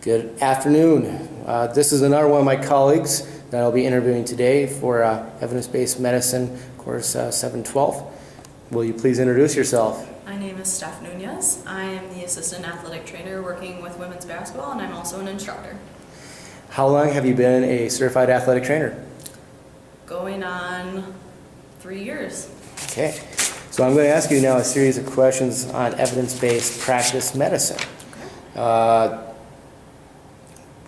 Good afternoon. This is another one of my colleagues that I'll be interviewing today for evidence-based medicine course 712. Will you please introduce yourself? My name is Steph N. I am the assistant athletic trainer working with women's basketball, and I'm also an instructor. How long have you been a certified athletic trainer? Going on 3 years. Okay, so I'm going to ask you now a series of questions on evidence-based practice medicine.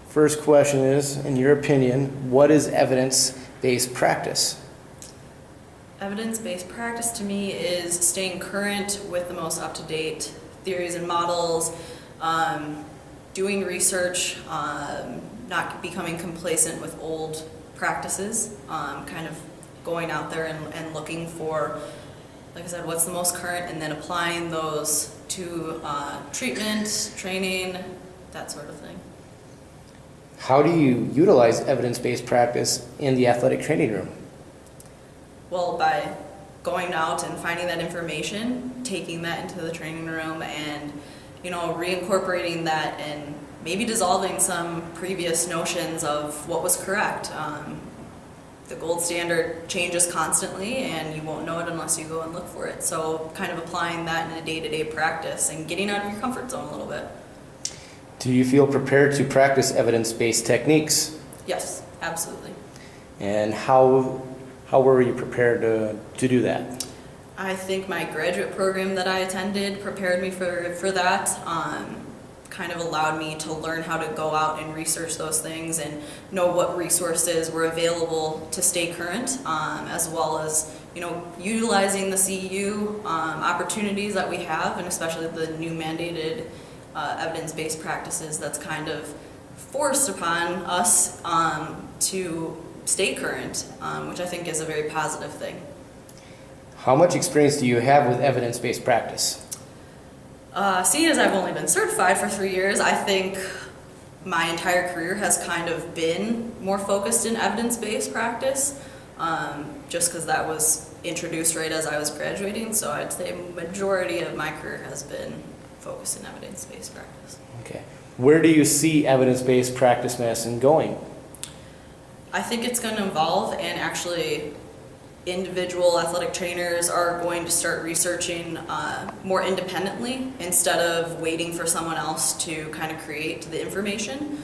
First question is, in your opinion, what is evidence-based practice? Evidence-based practice to me is staying current with the most up-to-date theories and models, doing research, not becoming complacent with old practices, kind of going out there and looking for, like I said, what's the most current, and then applying those to treatment, training, that sort of thing. How do you utilize evidence-based practice in the athletic training room? Well, by going out and finding that information, taking that into the training room, and reincorporating that and maybe dissolving some previous notions of what was correct. The gold standard changes constantly, and you won't know it unless you go and look for it. So kind of applying that in a day-to-day practice and getting out of your comfort zone a little bit. Do you feel prepared to practice evidence-based techniques? Yes, absolutely. And how were you prepared to do that? I think my graduate program that I attended prepared me for that. Kind of allowed me to learn how to go out and research those things and know what resources were available to stay current, as well as utilizing the CEU opportunities that we have, and especially the new mandated evidence-based practices that's kind of forced upon us to stay current, which I think is a very positive thing. How much experience do you have with evidence-based practice? Seeing as I've only been certified for 3 years, I think my entire career has kind of been more focused in evidence-based practice, just because that was introduced right as I was graduating. So I'd say majority of my career has been focused in evidence-based practice. Okay. Where do you see evidence-based practice medicine going? I think it's going to evolve, and actually individual athletic trainers are going to start researching more independently instead of waiting for someone else to kind of create the information.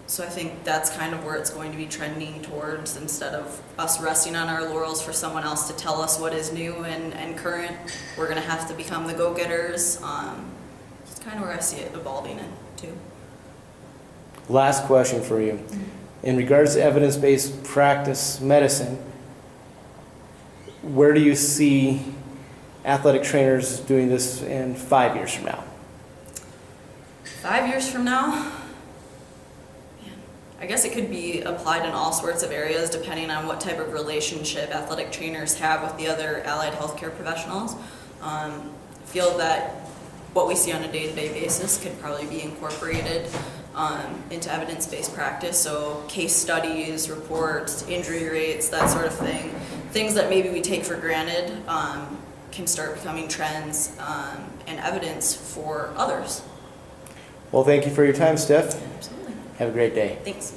So I think that's kind of where it's going to be trending towards, instead of us resting on our laurels for someone else to tell us what is new and current. We're going to have to become the go-getters. It's kind of where I see it evolving into. Last question for you. In regards to evidence-based practice medicine, where do you see athletic trainers doing this in 5 years from now? 5 years from now? I guess it could be applied in all sorts of areas depending on what type of relationship athletic trainers have with the other allied healthcare professionals. I feel that what we see on a day-to-day basis could probably be incorporated into evidence-based practice. So case studies, reports, injury rates, that sort of thing. Things that maybe we take for granted can start becoming trends and evidence for others. Well, thank you for your time, Steph. Absolutely. Have a great day. Thanks.